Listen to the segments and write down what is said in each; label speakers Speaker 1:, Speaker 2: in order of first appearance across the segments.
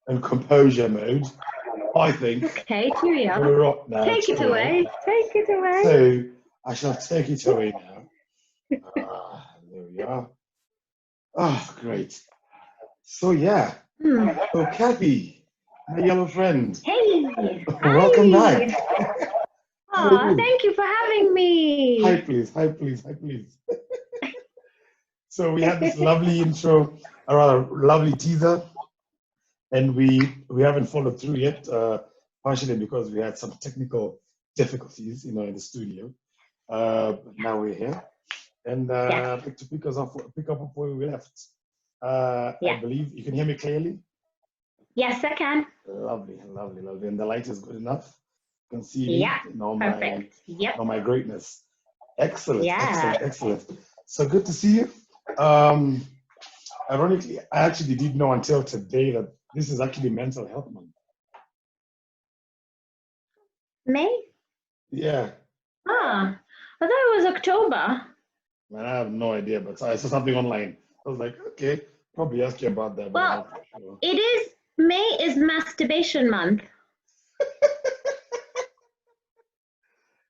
Speaker 1: and composure mode, I think.
Speaker 2: Okay, cheerio.
Speaker 1: We're up now.
Speaker 2: Take it away. Take it away.
Speaker 1: So I shall take it away now. There we are. Oh, great. So yeah. So Cathy, my yellow friend.
Speaker 2: Hey.
Speaker 1: Welcome back.
Speaker 2: Oh, thank you for having me.
Speaker 1: Hi, please. Hi, please. Hi, please. So we had this lovely intro, a rather lovely teaser, and we haven't followed through yet, partially because we had some technical difficulties, in the studio. But now we're here, and I'd like to pick up where we left. I believe you can hear me clearly.
Speaker 2: Yes, I can.
Speaker 1: Lovely, lovely, lovely, and the light is good enough. You can see me.
Speaker 2: Perfect.
Speaker 1: My greatness. Excellent,
Speaker 2: yeah.
Speaker 1: excellent. So good to see you. Ironically, I actually didn't know until today that this is actually Mental Health Month.
Speaker 2: May?
Speaker 1: Yeah.
Speaker 2: I thought it was October.
Speaker 1: Man, I have no idea, but I saw something online. I was like, okay, probably ask you about that.
Speaker 2: Well, it is, May is Masturbation Month.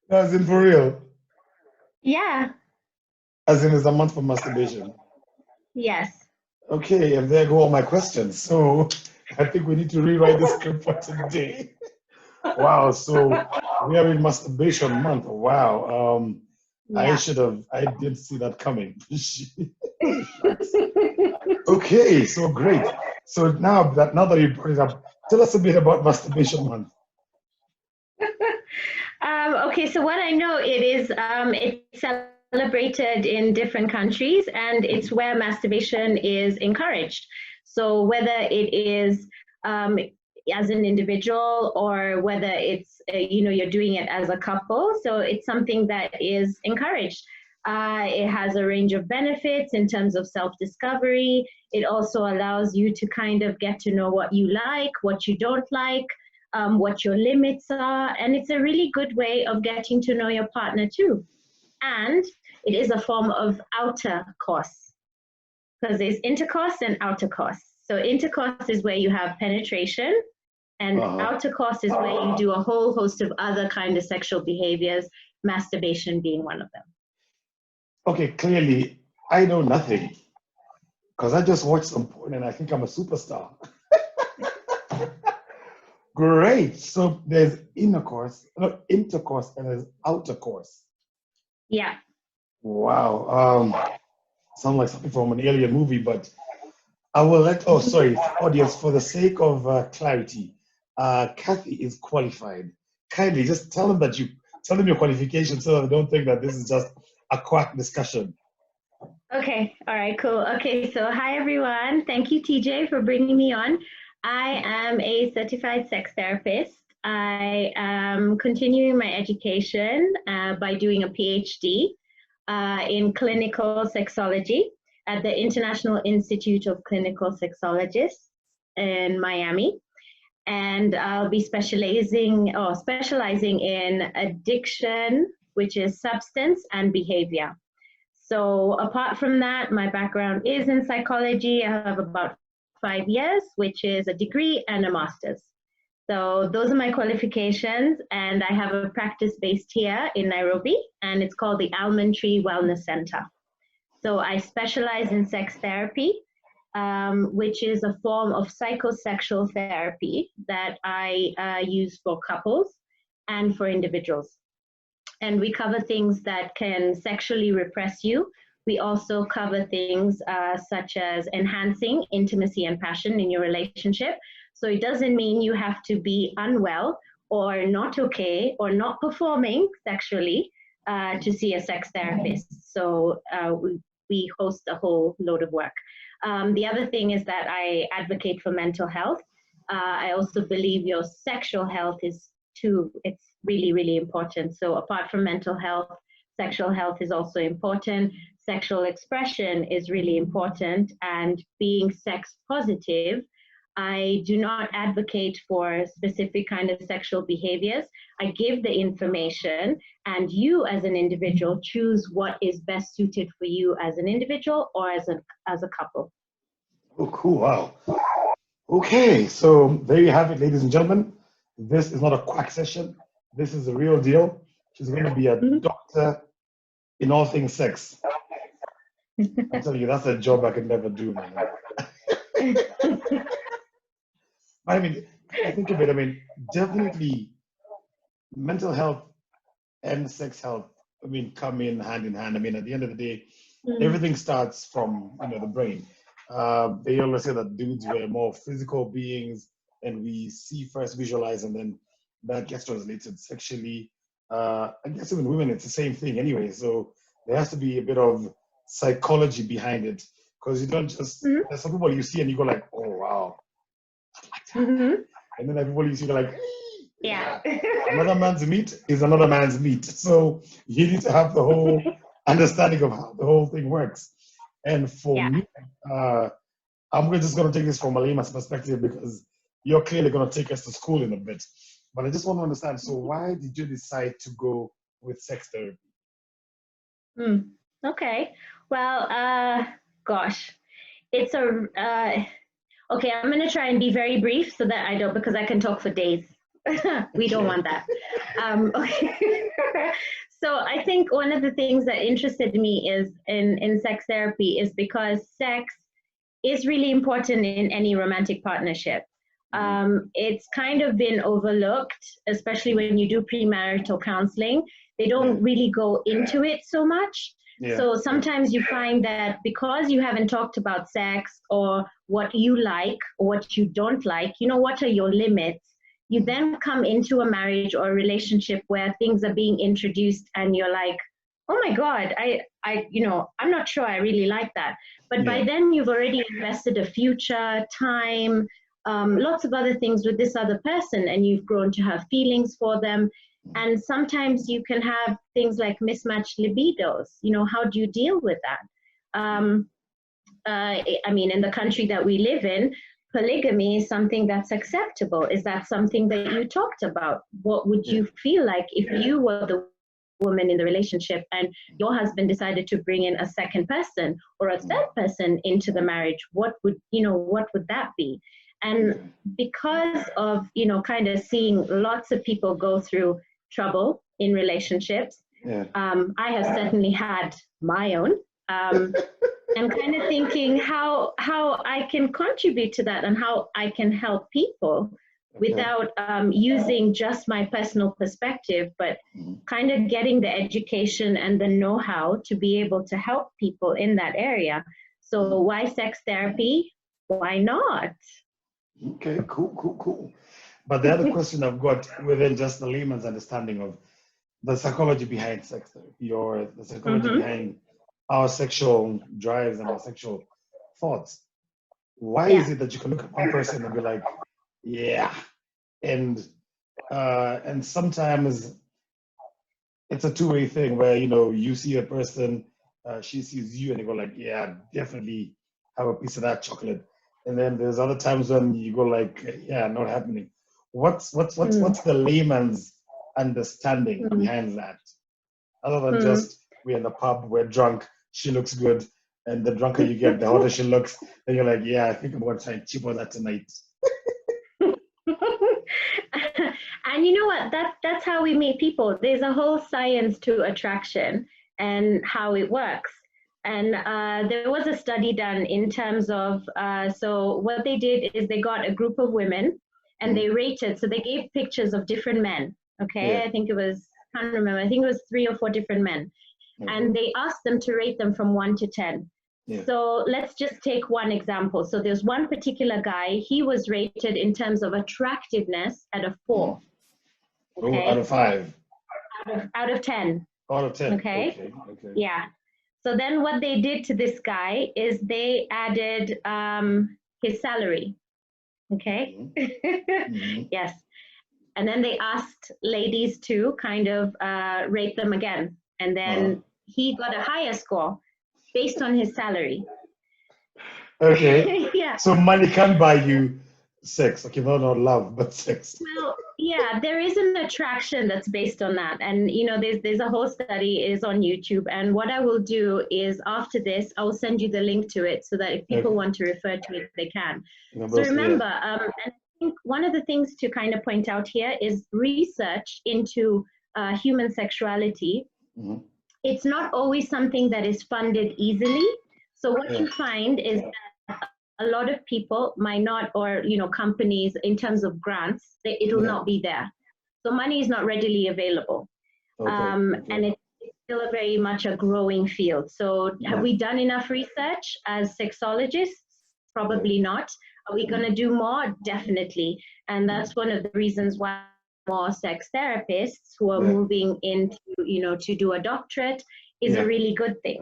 Speaker 1: As in for real?
Speaker 2: Yeah.
Speaker 1: As in it's a month for masturbation?
Speaker 2: Yes.
Speaker 1: Okay, and there go all my questions. So I think we need to rewrite the script for today. Wow, so we are in Masturbation Month. Wow. I didn't see that coming. Okay, so great. So now that you brought it up, tell us a bit about Masturbation Month.
Speaker 2: Okay, so what I know it's celebrated in different countries, and it's where masturbation is encouraged. So whether it is as an individual or whether it's you're doing it as a couple, so it's something that is encouraged. It has a range of benefits in terms of self-discovery. It also allows you to kind of get to know what you like, what you don't like, what your limits are, and it's a really good way of getting to know your partner too. And it is a form of outer course, because there's intercourse and outer course. So intercourse is where you have penetration, and outer course is where you do a whole host of other kind of sexual behaviors, masturbation being one of them.
Speaker 1: Okay, clearly I know nothing, because I just watched some porn and I think I'm a superstar. Great. So there's intercourse, and there's outer course.
Speaker 2: Yeah.
Speaker 1: Wow. Sounds like something from an alien movie, but I will audience, for the sake of clarity, Cathy is qualified. Kindly just tell them your qualifications so that they don't think that this is just a quack discussion.
Speaker 2: Okay. All right, cool. Okay. So hi, everyone. Thank you, TJ, for bringing me on. I am a certified sex therapist. I am continuing my education by doing a PhD in clinical sexology at the International Institute of Clinical Sexologists in Miami. And I'll be specializing in addiction, which is substance, and behavior. So apart from that, my background is in psychology. I have about 5 years, which is a degree and a master's. So those are my qualifications, and I have a practice based here in Nairobi, and it's called the Almond Tree Wellness Center. So I specialize in sex therapy, which is a form of psychosexual therapy that I use for couples and for individuals. And we cover things that can sexually repress you. We also cover things such as enhancing intimacy and passion in your relationship. So it doesn't mean you have to be unwell or not okay or not performing sexually to see a sex therapist. So we host a whole load of work. The other thing is that I advocate for mental health. I also believe your sexual health is too, it's really, really important. So apart from mental health, sexual health is also important. Sexual expression is really important. And being sex positive, I do not advocate for specific kind of sexual behaviors. I give the information, and you as an individual choose what is best suited for you as an individual or as a couple.
Speaker 1: Oh, cool. Wow. Okay, so there you have it, ladies and gentlemen. This is not a quack session. This is the real deal. She's going to be a
Speaker 2: Mhm.
Speaker 1: doctor in all things sex. I'm telling you, that's a job I could never do, man. I mean, I think of it, I mean, definitely mental health and sex health, I mean, come in hand. I mean, at the end of the day,
Speaker 2: Mm.
Speaker 1: everything starts from, the brain. They always say that dudes were more physical beings, and we see first, visualize, and then that gets translated sexually. I guess even women, it's the same thing anyway. So there has to be a bit of psychology behind it, because you don't just,
Speaker 2: Mhm.
Speaker 1: there's some people you see and you go like, oh wow,
Speaker 2: Mhm.
Speaker 1: and then everybody you see they're like,
Speaker 2: Yeah.
Speaker 1: yeah, another man's meat is another man's meat. So you need to have the whole understanding of how the whole thing works. And for
Speaker 2: Yeah.
Speaker 1: me, uh, just going to take this from a layman's perspective because you're clearly going to take us to school in a bit. But I just want to understand. So why did you decide to go with sex therapy?
Speaker 2: Mm. Okay. Well, gosh, it's a okay. I'm gonna try and be very brief so that I don't because I can talk for days. We don't
Speaker 1: Okay.
Speaker 2: want that. Okay. So I think one of the things that interested me is in sex therapy is because sex is really important in any romantic partnership.
Speaker 1: Mhm.
Speaker 2: It's kind of been overlooked, especially when you do premarital counseling. They
Speaker 1: Yeah.
Speaker 2: don't really go into it so much.
Speaker 1: Yeah.
Speaker 2: So
Speaker 1: Yeah.
Speaker 2: sometimes you find that because you haven't talked about sex or what you like or what you don't like, what are your limits? You then come into a marriage or a relationship where things are being introduced and you're like, oh my God, I'm not sure I really like that. But by
Speaker 1: Yeah.
Speaker 2: then, you've already invested a future, time, lots of other things with this other person, and you've grown to have feelings for them. And sometimes you can have things like mismatched libidos. How do you deal with that? I mean, in the country that we live in, polygamy is something that's acceptable. Is that something that you talked about? What would
Speaker 1: Yeah.
Speaker 2: you feel like if you were the woman in the relationship and your husband decided to bring in a second person or a third person into the marriage? What would that be? And
Speaker 1: Okay.
Speaker 2: because of kind of seeing lots of people go through trouble in relationships,
Speaker 1: Yeah.
Speaker 2: I have certainly had my own, and kind of thinking how I can contribute to that and how I can help people
Speaker 1: Okay.
Speaker 2: without using just my personal perspective, but
Speaker 1: Mhm.
Speaker 2: kind of getting the education and the know-how to be able to help people in that area. So why sex therapy? Why not?
Speaker 1: Okay. Cool. But the other question I've got within just the layman's understanding of the psychology behind sex therapy or the psychology
Speaker 2: Mm-hmm.
Speaker 1: behind our sexual drives and our sexual thoughts. Why is
Speaker 2: Yeah.
Speaker 1: it that you can look at one person and be like, yeah, and sometimes it's a two-way thing where you see a person, she sees you, and you go like, yeah, definitely have a piece of that chocolate. And then there's other times when you go like, yeah, not happening. What's the layman's understanding
Speaker 2: Mm-hmm.
Speaker 1: behind that? Other than
Speaker 2: Mm-hmm.
Speaker 1: just we're in the pub, we're drunk, she looks good, and the drunker you get, the hotter she looks. Then you're like, yeah, I think I'm gonna try and cheap on that tonight.
Speaker 2: And you know what? That's how we meet people. There's a whole science to attraction and how it works. And there was a study done in terms of so what they did is they got a group of women and
Speaker 1: Mm,
Speaker 2: they rated. So they gave pictures of different men.
Speaker 1: yeah,
Speaker 2: Okay, I think it was can't remember. I think it was 3 or 4 different men,
Speaker 1: okay,
Speaker 2: and they asked them to rate them from 1 to 10.
Speaker 1: yeah.
Speaker 2: So let's just take one example. So there's one particular guy, he was rated in terms of attractiveness at a
Speaker 1: Mm.
Speaker 2: 4,
Speaker 1: Oh, out
Speaker 2: okay?
Speaker 1: of 5,
Speaker 2: Out of 10,
Speaker 1: out of 10.
Speaker 2: okay?
Speaker 1: Okay.
Speaker 2: Yeah. So then what they did to this guy is they added his salary, okay?
Speaker 1: Mm, mm,
Speaker 2: Yes. And then they asked ladies to kind of rate them again. And
Speaker 1: uh,
Speaker 2: then he got a higher score based on his salary.
Speaker 1: okay.
Speaker 2: Yeah.
Speaker 1: So money can buy you sex. Okay, not love, but sex.
Speaker 2: Well, Yeah, there is an attraction that's based on that. And you know, there's a whole study is on YouTube. And what I will do is after this, I will send you the link to it so that if people want to refer to it, they can. So remember, and I think one of the things to kind of point out here is research into human sexuality.
Speaker 1: Mm-hmm.
Speaker 2: It's not always something that is funded easily. So what you find is that a lot of people might not, or you know, companies in terms of grants, it will not be there. So money is not readily available, and it's still a very much a growing field. So have we done enough research as sexologists? Probably not. Are we going to do more? Definitely. And that's one of the reasons why more sex therapists who are moving into, you know, to do a doctorate is a really good thing.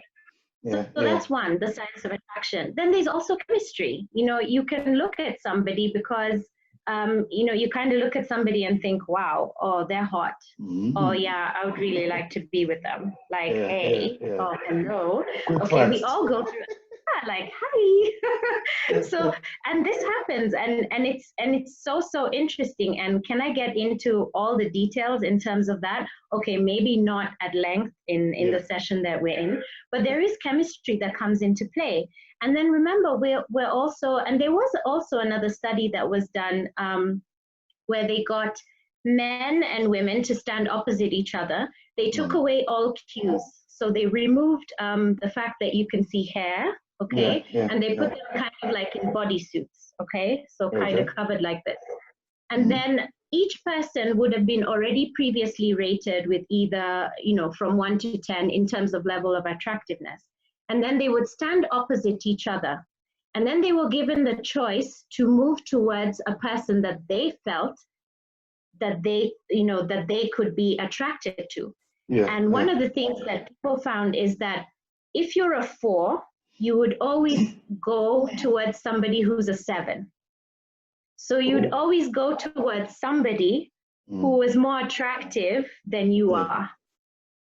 Speaker 2: So that's one, the science of attraction. Then there's also chemistry. You know, you can look at somebody because, you know, you kind of look at somebody and think, wow, oh, they're hot. Mm-hmm. Oh, yeah, I would really like to be with them. Like, hey, oh, hello. Okay, we all go through like, hi. So, and this happens, and it's so interesting. And can I get into all the details in terms of that? Okay, maybe not at length in the session that we're in, but there is chemistry that comes into play. And then remember, we're also, and there was also another study that was done where they got men and women to stand opposite each other. They took away all cues. So they removed the fact that you can see hair, okay? And they put them kind of like in bodysuits, okay? So kind of covered like this. And then each person would have been already previously rated with either, you know, from 1 to 10 in terms of level of attractiveness. And then they would stand opposite each other. And then they were given the choice to move towards a person that they felt that they, you know, that they could be attracted to. And one of the things that people found is that if you're a 4, you would always go towards somebody who's a 7. So you'd always go towards somebody who is more attractive than you are.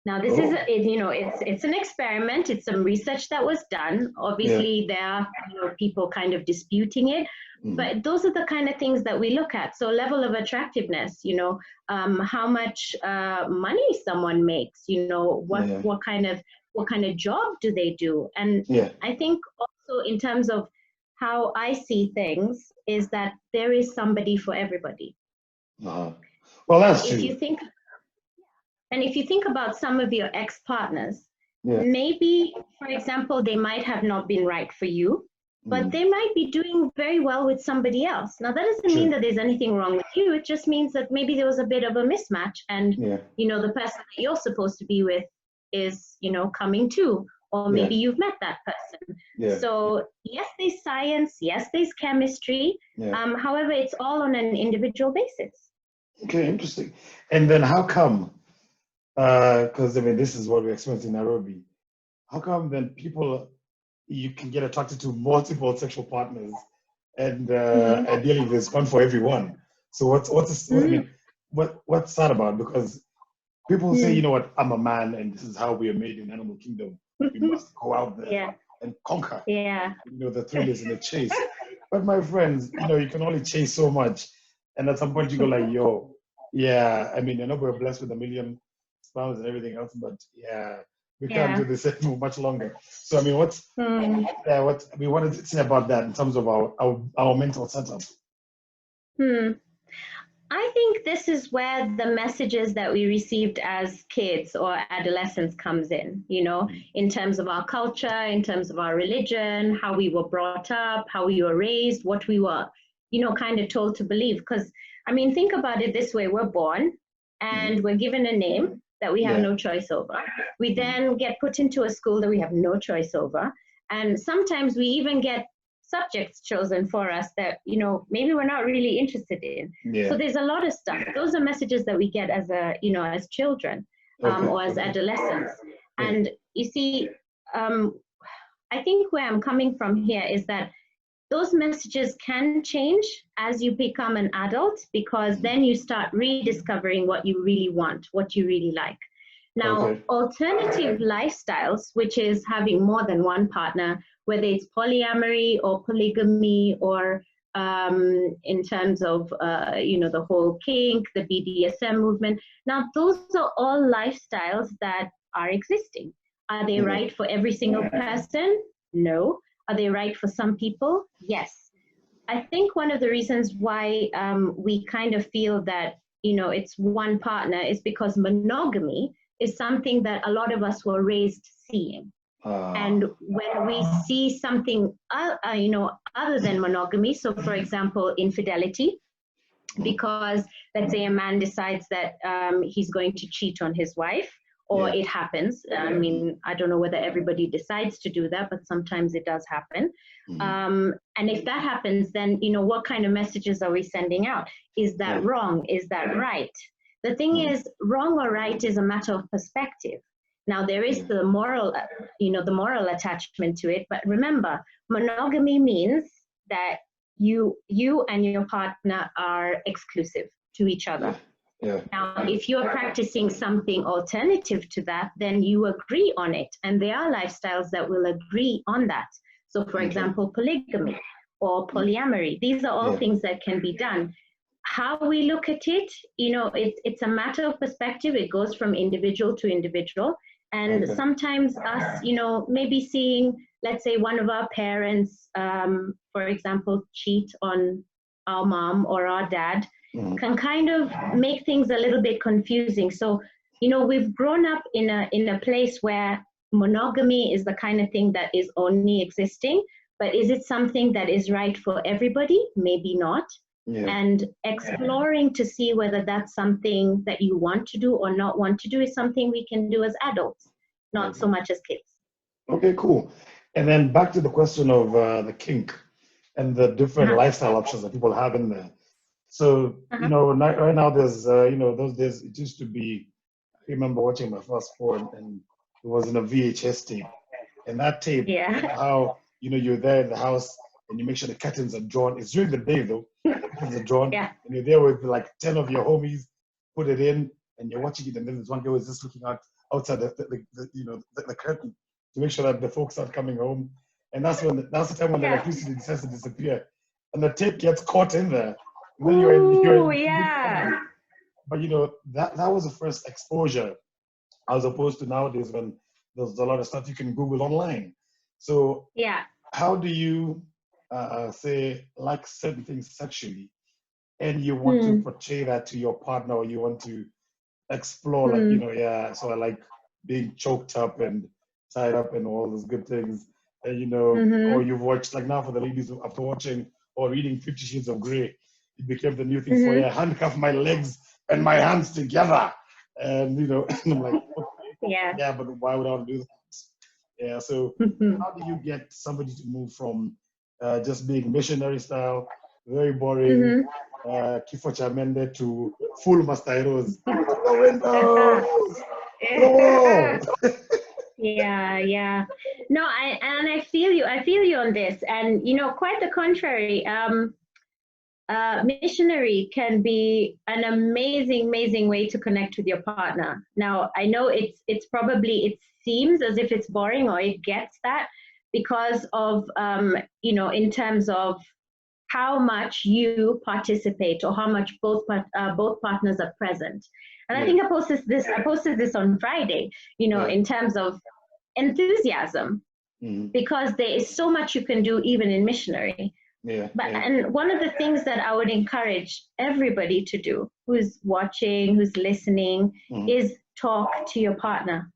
Speaker 2: Now this is, you know, it's an experiment. It's some research that was done. Obviously, there are, you know, people kind of disputing it, but those are the kind of things that we look at. So level of attractiveness, you know, how much money someone makes, you know, what kind of job do they do, and I think also in terms of how I see things is that there is somebody for everybody.
Speaker 1: Well, that's true.
Speaker 2: If you think about some of your ex-partners, maybe, for example, they might have not been right for you, but they might be doing very well with somebody else. Now, that doesn't mean that there's anything wrong with you. It just means that maybe there was a bit of a mismatch, and, you know, the person that you're supposed to be with is, you know, coming too, or maybe you've met that person. So yes, there's science, yes, there's chemistry. However, it's all on an individual basis.
Speaker 1: Okay, interesting. And then how come, because I mean, this is what we experience in Nairobi, how come then people, you can get attracted to multiple sexual partners, and ideally there's one for everyone? So what's that about? Because people say, you know what, I'm a man and this is how we are made in animal kingdom. We must go out there and conquer. You know, the thrill is in the chase. But my friends, you know, you can only chase so much. And at some point you go like, yo, I mean, I know we're blessed with 1 million sperms and everything else, but we can't do this anymore much longer. So I mean, what does it say about that in terms of our mental setup?
Speaker 2: I think this is where the messages that we received as kids or adolescents comes in, you know, in terms of our culture, in terms of our religion, how we were brought up, how we were raised, what we were, you know, kind of told to believe. Because, I mean, think about it this way. We're born and we're given a name that we have no choice over. We then get put into a school that we have no choice over. And sometimes we even get subjects chosen for us that, you know, maybe we're not really interested in. So there's a lot of stuff. Those are messages that we get as as children or as adolescents. And you see, I think where I'm coming from here is that those messages can change as you become an adult, because then you start rediscovering what you really want, what you really like. Now, alternative lifestyles, which is having more than one partner, whether it's polyamory or polygamy or in terms of, the whole kink, the BDSM movement. Now, those are all lifestyles that are existing. Are they right for every single person? No. Are they right for some people? Yes. I think one of the reasons why we kind of feel that, it's one partner is because monogamy is something that a lot of us were raised seeing. And when we see something, other than monogamy, so for example, infidelity, because let's say a man decides that he's going to cheat on his wife, or it happens. I mean, I don't know whether everybody decides to do that, but sometimes it does happen. And if that happens, then, what kind of messages are we sending out? Is that wrong? Is that right? The thing is, wrong or right is a matter of perspective. Now, there is the moral, the moral attachment to it. But remember, monogamy means that you and your partner are exclusive to each other. Now, if you're practicing something alternative to that, then you agree on it. And there are lifestyles that will agree on that. So, for example, polygamy or polyamory, these are all things that can be done. How we look at it, it's a matter of perspective. It goes from individual to individual. And sometimes us, maybe seeing, let's say, one of our parents, for example, cheat on our mom or our dad, can kind of make things a little bit confusing. So, we've grown up in a place where monogamy is the kind of thing that is only existing, but is it something that is right for everybody? Maybe not. And exploring to see whether that's something that you want to do or not want to do is something we can do as adults, not so much as kids.
Speaker 1: Okay, cool. And then back to the question of the kink and the different lifestyle options that people have in there. So, right now there's, those days it used to be, I remember watching my first porn and it was in a VHS tape. And that tape, how, you're there in the house and you make sure the curtains are drawn. It's during the day though, the curtains are drawn. And you're there with like 10 of your homies, put it in and you're watching it. And then there's one girl who's just looking outside the curtain to make sure that the folks aren't coming home. And that's the time when the electricity decides to disappear. And the tape gets caught in there. But that was the first exposure, as opposed to nowadays when there's a lot of stuff you can Google online. So how do you say like certain things sexually, and you want to portray that to your partner, or you want to explore so I like being choked up and tied up and all those good things, and or you've watched, like now for the ladies after watching or reading 50 Shades of Grey, it became the new thing for handcuff my legs and my hands together. And, and I'm like, okay, but why would I do that? So how do you get somebody to move from just being missionary style, very boring, Kifo Chamende, to full Mastairos? The windows!
Speaker 2: No, I feel you on this. And, quite the contrary. Missionary can be an amazing way to connect with your partner. Now, I know it seems as if it's boring, or it gets that because of, in terms of how much you participate or how much both partners are present. And I think I posted this on Friday, in terms of enthusiasm, because there is so much you can do even in missionary. And one of the things that I would encourage everybody to do, who's watching, who's listening, is talk to your partner.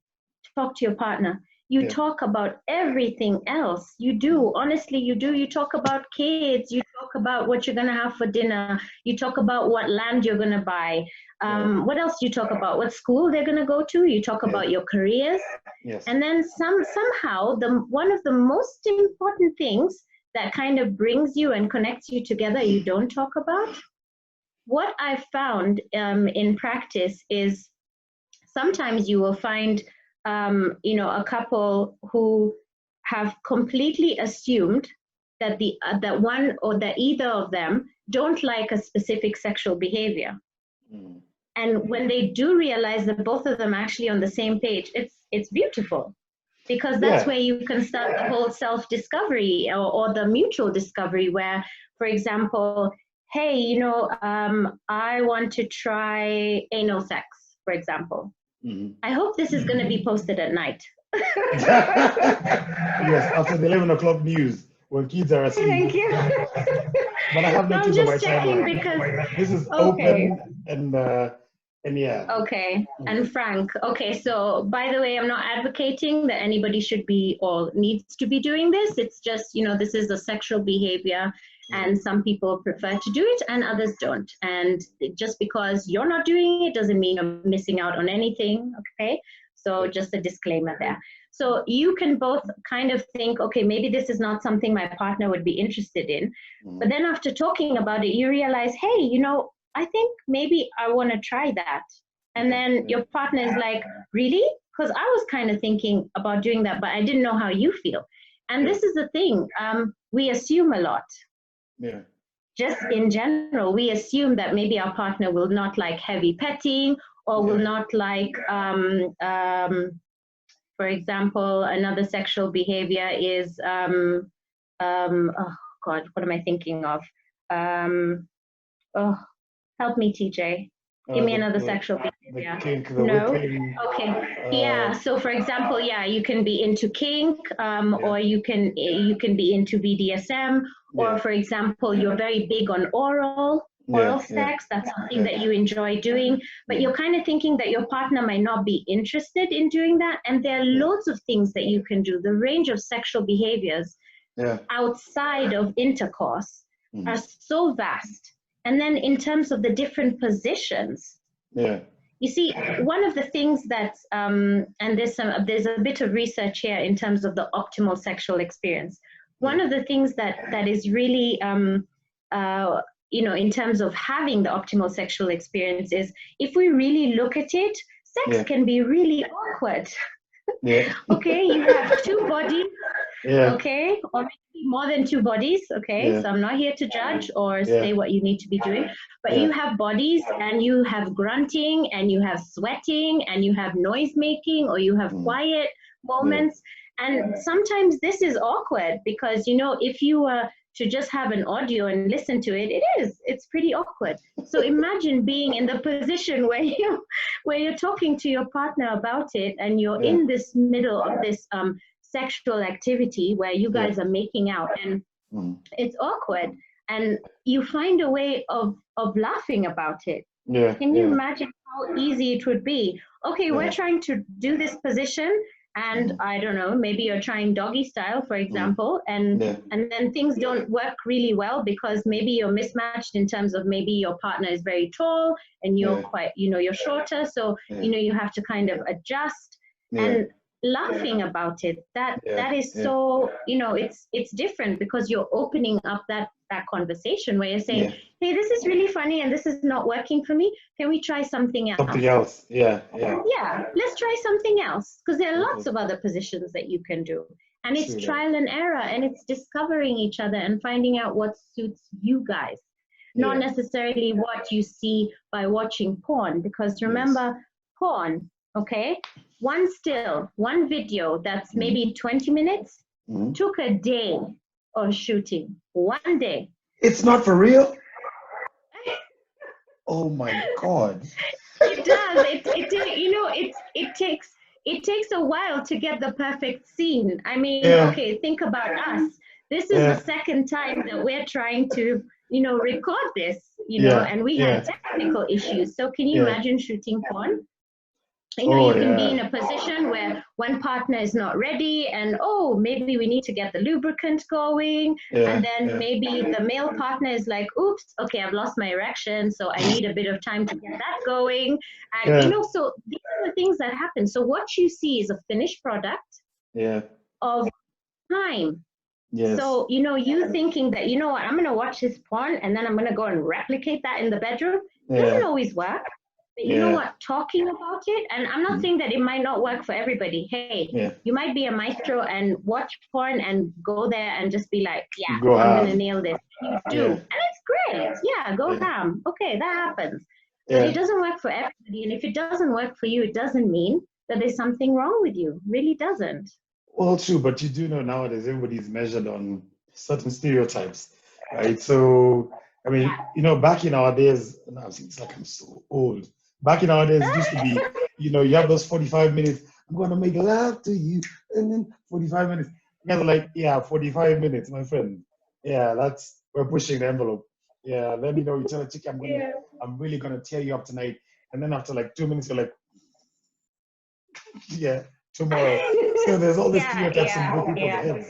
Speaker 2: Talk to your partner. You talk about everything else. You do. Honestly, you do. You talk about kids. You talk about what you're going to have for dinner. You talk about what land you're going to buy. What else do you talk about? What school they're going to go to? You talk about your careers. And then somehow, one of the most important things that kind of brings you and connects you together, you don't talk about. What I've found in practice is sometimes you will find, a couple who have completely assumed that that one or that either of them don't like a specific sexual behavior. And when they do realize that both of them actually on the same page, it's beautiful. Because that's where you can start the whole self-discovery or the mutual discovery where, for example, hey, I want to try anal sex, for example. I hope this is going to be posted at night.
Speaker 1: Yes, after the 11 o'clock news, when kids are asleep.
Speaker 2: Thank you.
Speaker 1: But I have no
Speaker 2: I'm
Speaker 1: kids on my
Speaker 2: just checking
Speaker 1: timeline.
Speaker 2: because
Speaker 1: This is
Speaker 2: okay.
Speaker 1: open and yeah.
Speaker 2: Okay, and frank. Okay, so by the way, I'm not advocating that anybody should be or needs to be doing this. It's just, this is a sexual behavior, and some people prefer to do it and others don't. And just because you're not doing it doesn't mean you're missing out on anything, okay? So just a disclaimer there. So you can both kind of think, okay, maybe this is not something my partner would be interested in. But then after talking about it, you realize, hey, I think maybe I want to try that. And then your partner is like, really? Because I was kind of thinking about doing that, but I didn't know how you feel. And this is the thing, we assume a lot.
Speaker 1: Yeah.
Speaker 2: Just in general, we assume that maybe our partner will not like heavy petting or will not like, for example, another sexual behavior is, oh God, what am I thinking of? Help me, TJ. Give me another sexual behavior.
Speaker 1: The kink, the
Speaker 2: no?
Speaker 1: whipping,
Speaker 2: Okay. Yeah. So for example, yeah, you can be into kink, or you can be into BDSM, or for example, you're very big on oral sex. That's something that you enjoy doing, but you're kind of thinking that your partner might not be interested in doing that. And there are loads of things that you can do. The range of sexual behaviors outside of intercourse are so vast. And then in terms of the different positions, you see, one of the things that, and there's a bit of research here in terms of the optimal sexual experience. One of the things that is really, in terms of having the optimal sexual experience is, if we really look at it, sex can be really awkward. Okay, you have two bodies. Okay, or maybe more than two bodies. Okay, so I'm not here to judge or say what you need to be doing, but you have bodies, and you have grunting, and you have sweating, and you have noise making, or you have quiet moments. And sometimes this is awkward because, if you were to just have an audio and listen to it, it's pretty awkward. So imagine being in the position where you're talking to your partner about it, and you're in this middle of this sexual activity where you guys are making out, and it's awkward, and you find a way of laughing about it. Can you imagine how easy it would be? Okay, we're trying to do this position, and I don't know, maybe you're trying doggy style, for example, and then things don't work really well because maybe you're mismatched in terms of maybe your partner is very tall and you're quite, you're shorter, so you have to kind of adjust. And laughing about it, that is so, it's different because you're opening up that conversation where you're saying, hey, this is really funny and this is not working for me, can we try something else? Let's try something else, because there are lots of other positions that you can do, and it's trial and error, and it's discovering each other and finding out what suits you guys, not necessarily what you see by watching porn, because remember, porn, okay, one video that's maybe 20 minutes took a day of shooting. 1 day.
Speaker 1: It's not for real? Oh my God.
Speaker 2: It does. It takes a while to get the perfect scene. I mean, okay, think about us. This is the second time that we're trying to, record this, and we had technical issues. So can you imagine shooting porn? You can be in a position where one partner is not ready, and maybe we need to get the lubricant going, and then maybe the male partner is like, oops, okay, I've lost my erection, so I need a bit of time to get that going. And so these are the things that happen. So what you see is a finished product of time. So you thinking that, what, I'm going to watch this porn and then I'm going to go and replicate that in the bedroom, doesn't always work. But you know what, talking about it, and I'm not saying that it might not work for everybody. Hey, you might be a maestro and watch porn and go there and just be like, I'm going to nail this. You do. And it's great. Go ham. Okay, that happens. But it doesn't work for everybody. And if it doesn't work for you, it doesn't mean that there's something wrong with you. It really doesn't.
Speaker 1: Well, true, but you do know nowadays everybody's measured on certain stereotypes. right? So, I mean, back in our days, now it's like I'm so old. Back in our days, it used to be, you have those 45 minutes. I'm gonna make love to you, and then 45 minutes. You guys are like, yeah, 45 minutes, my friend. Yeah, we're pushing the envelope. Yeah, then you tell a chick,
Speaker 2: Yeah.
Speaker 1: I'm really gonna tear you up tonight, and then after like 2 minutes, you're like, yeah, tomorrow. So there's all these
Speaker 2: Yeah,
Speaker 1: stereotypes in both people's
Speaker 2: yeah,
Speaker 1: heads,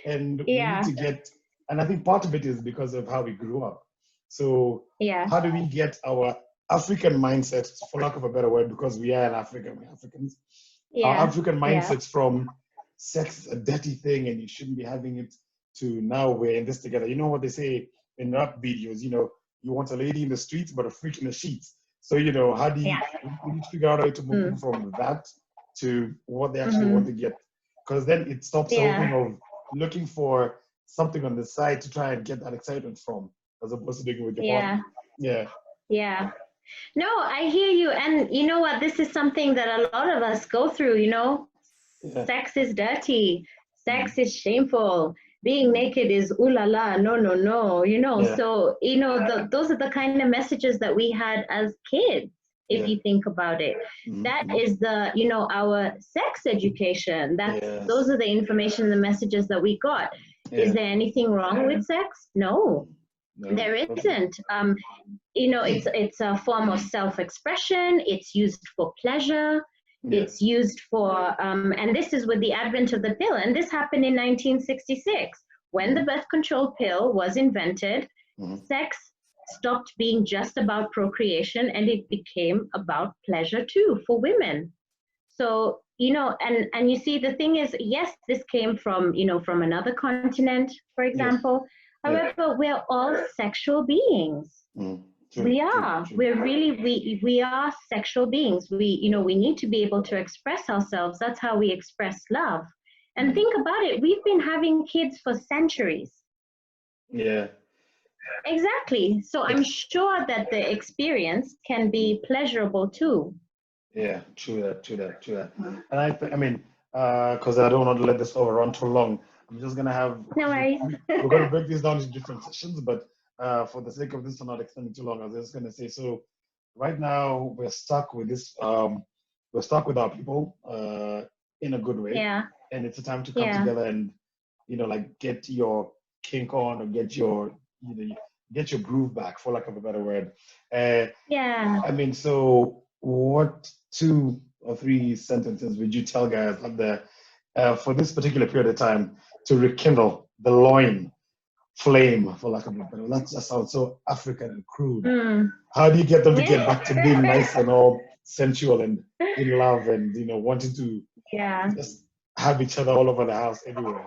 Speaker 1: and we need
Speaker 2: yeah,
Speaker 1: to get. And I think part of it is because of how we grew up. So
Speaker 2: yeah,
Speaker 1: how do we get our African mindset, for lack of a better word, because we are an African, we're Africans, our
Speaker 2: yeah,
Speaker 1: African
Speaker 2: yeah,
Speaker 1: mindsets from sex is a dirty thing and you shouldn't be having it to now we're in this together. You know what they say in rap videos, you want a lady in the streets but a freak in the sheets. So, how do
Speaker 2: yeah.
Speaker 1: we need to figure out a way to move people
Speaker 2: Mm.
Speaker 1: from that to what they actually want
Speaker 2: Mm-hmm.
Speaker 1: to get. Because then it stops the whole thing
Speaker 2: Yeah,
Speaker 1: of looking for something on the side to try and get that excitement from, as opposed to doing it with your partner.
Speaker 2: yeah,
Speaker 1: Yeah.
Speaker 2: yeah. No, I hear you. And you know what? This is something that a lot of us go through.
Speaker 1: Yeah.
Speaker 2: Sex is dirty,
Speaker 1: Mm.
Speaker 2: sex is shameful, being naked is ooh la la, no, no, no.
Speaker 1: Yeah.
Speaker 2: So, those are the kind of messages that we had as kids, if
Speaker 1: Yeah.
Speaker 2: you think about it. That
Speaker 1: Mm-hmm.
Speaker 2: is our sex education. Those
Speaker 1: Yes.
Speaker 2: are the information, the messages that we got. Is
Speaker 1: Yeah.
Speaker 2: there anything wrong with sex? No,
Speaker 1: No.
Speaker 2: there
Speaker 1: Okay.
Speaker 2: isn't. It's a form of self-expression. It's used for pleasure.
Speaker 1: Yeah.
Speaker 2: It's used for, and this is with the advent of the pill. And this happened in 1966 when the
Speaker 1: Mm-hmm.
Speaker 2: birth control pill was invented.
Speaker 1: Mm-hmm.
Speaker 2: Sex stopped being just about procreation and it became about pleasure too for women. So, and you see, the thing is, yes, this came from another continent, for
Speaker 1: Yeah.
Speaker 2: example.
Speaker 1: Yeah.
Speaker 2: However, we're all sexual beings.
Speaker 1: Mm. True.
Speaker 2: We
Speaker 1: True.
Speaker 2: are.
Speaker 1: True.
Speaker 2: We're really we are sexual beings. We need to be able to express ourselves. That's how we express love. And
Speaker 1: Mm.
Speaker 2: think about it. We've been having kids for centuries.
Speaker 1: Yeah.
Speaker 2: Exactly. So I'm sure that the experience can be pleasurable too.
Speaker 1: Yeah. True that. True that. True that. And I mean, because I don't want to let this overrun too long, I'm just gonna have
Speaker 2: No worries.
Speaker 1: we're gonna break this down into different sessions, but for the sake of this to not extending too long, I was just gonna say so. Right now, we're stuck with this. We're stuck with our people in a good way,
Speaker 2: Yeah.
Speaker 1: and it's a time to come
Speaker 2: Yeah.
Speaker 1: together and like get your kink on or get your get your groove back, for lack of a better word.
Speaker 2: Yeah.
Speaker 1: I mean, so what 2 or 3 sentences would you tell guys out there for this particular period of time to rekindle the loin flame, for lack of a better word? That just sounds so African and crude.
Speaker 2: Mm.
Speaker 1: How do you get them to get back to being nice and all sensual and in love and wanting to
Speaker 2: Yeah.
Speaker 1: just have each other all over the house everywhere?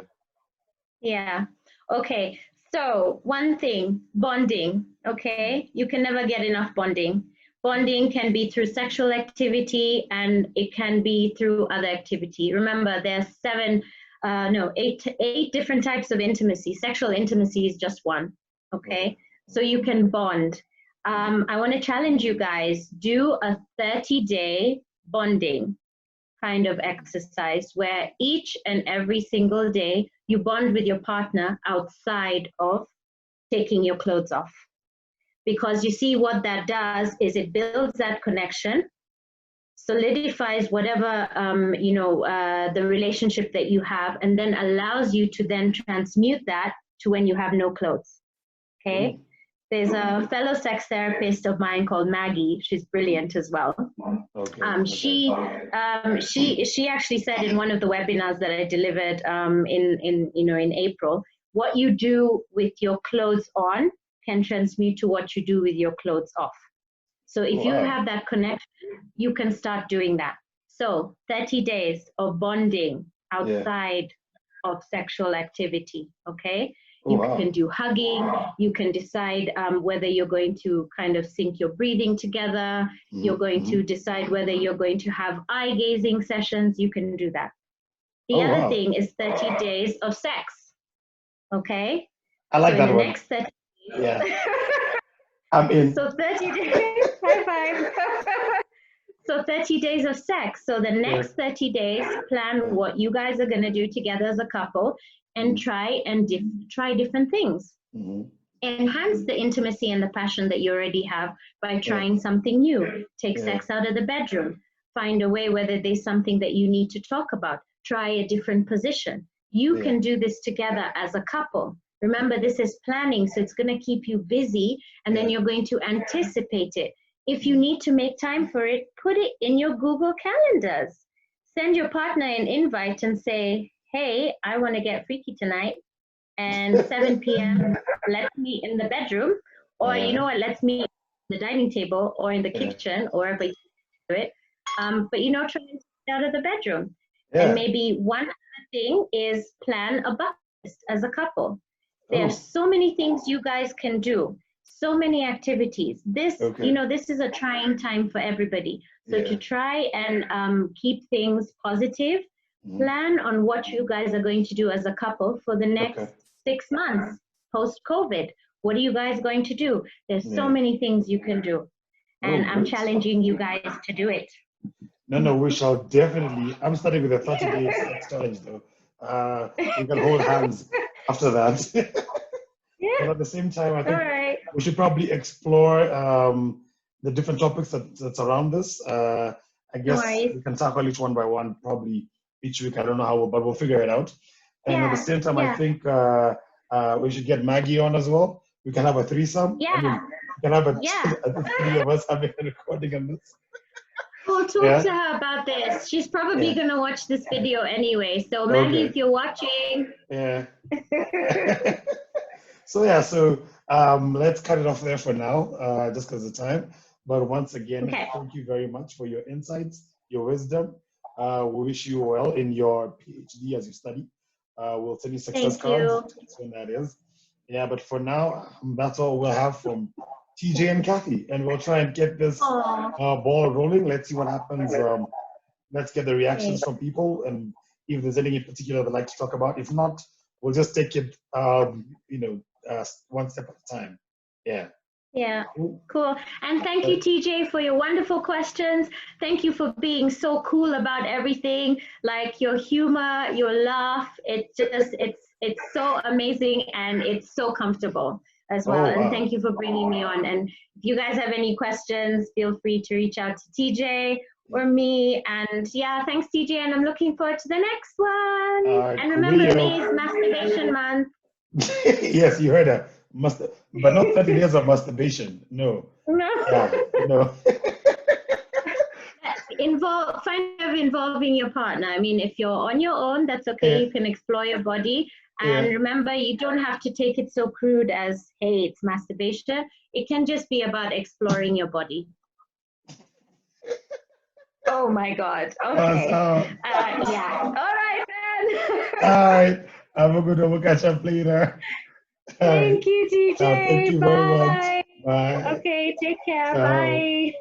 Speaker 2: Yeah. Okay. So one thing, bonding. Okay. You can never get enough bonding. Bonding can be through sexual activity and it can be through other activity. Remember, there's eight different types of intimacy. Sexual intimacy is just one. Okay. So you can bond. I want to challenge you guys, do a 30-day bonding kind of exercise where each and every single day you bond with your partner outside of taking your clothes off. Because you see, what that does is it builds that connection, solidifies whatever the relationship that you have, and then allows you to then transmute that to when you have no clothes. Okay.
Speaker 1: Ooh.
Speaker 2: There's a fellow sex therapist of mine called Maggie. She's brilliant as well.
Speaker 1: Okay.
Speaker 2: She actually said in one of the webinars that I delivered in April, what you do with your clothes on can transmute to what you do with your clothes off. So if you have that connection, you can start doing that. So 30 days of bonding outside of sexual activity. Okay. You can do hugging. You can decide whether you're going to kind of sync your breathing together. You're going to decide whether you're going to have eye gazing sessions. You can do that. The other thing is 30 days of sex. Okay.
Speaker 1: I like
Speaker 2: so
Speaker 1: that
Speaker 2: in the
Speaker 1: one.
Speaker 2: Next 30 days,
Speaker 1: Yeah. I'm in.
Speaker 2: So 30 days. High five. So 30 days of sex. So the next 30 days, plan what you guys are going to do together as a couple and try different things. enhance the intimacy and the passion that you already have by trying something new. Take sex out of the bedroom. Find a way whether there's something that you need to talk about. Try a different position. You can do this together as a couple. Remember, this is planning, so it's going to keep you busy, and then you're going to anticipate it. If you need to make time for it, put it in your Google calendars. Send your partner an invite and say, hey, I want to get freaky tonight, and 7 p.m., let's meet in the bedroom, or you know what, let's meet at the dining table or in the kitchen, or wherever you do it. But you know, try and get out of the bedroom. And maybe one other thing is plan a bucket list as a couple. There are so many things you guys can do, so many activities. This, you know, this is a trying time for everybody. So to try and keep things positive, plan on what you guys are going to do as a couple for the next 6 months post-COVID. What are you guys going to do? There's so many things you can do. And I'm challenging you guys to do it.
Speaker 1: No, we shall definitely. I'm starting with a 30-day sex challenge, though. We can hold hands after that. But at the same time, I think we should probably explore the different topics that's around this. I guess we can tackle each one by one, probably each week. I don't know how, but we'll figure it out. And at the same time, I think we should get Maggie on as well. We can have a threesome. I mean, we can have a three of us having a recording on this.
Speaker 2: We'll talk to her about this. She's probably going to watch this video anyway. So Maggie, if you're watching.
Speaker 1: So let's cut it off there for now, just because of time. But once again, thank you very much for your insights, your wisdom. We wish you well in your PhD as you study. We'll send you success cards when that is. Yeah, but for now, that's all we'll have from TJ and Cathy, and we'll try and get this ball rolling. Let's see what happens. Let's get the reactions from people, and if there's anything in particular they'd like to talk about. If not, we'll just take it, one step at a time. Yeah,
Speaker 2: cool. And thank you, TJ, for your wonderful questions. Thank you for being so cool about everything. Like your humor, your laugh, it's so amazing, and it's so comfortable as well. And thank you for bringing me on. And if you guys have any questions, feel free to reach out to TJ or me. And thanks, TJ. And I'm looking forward to the next one. And remember, May is Masturbation Month.
Speaker 1: Yes, you heard that. But not 30 days of masturbation. No. No.
Speaker 2: Find out involving your partner. I mean, if you're on your own, that's okay. You can explore your body. And remember, you don't have to take it so crude as, hey, it's masturbation. It can just be about exploring your body. Oh my God. Okay. All right, then.
Speaker 1: All right. Have a good one. We'll catch up later.
Speaker 2: Thank you, TJ.
Speaker 1: Thank you very much. Bye.
Speaker 2: Okay, take care. Bye.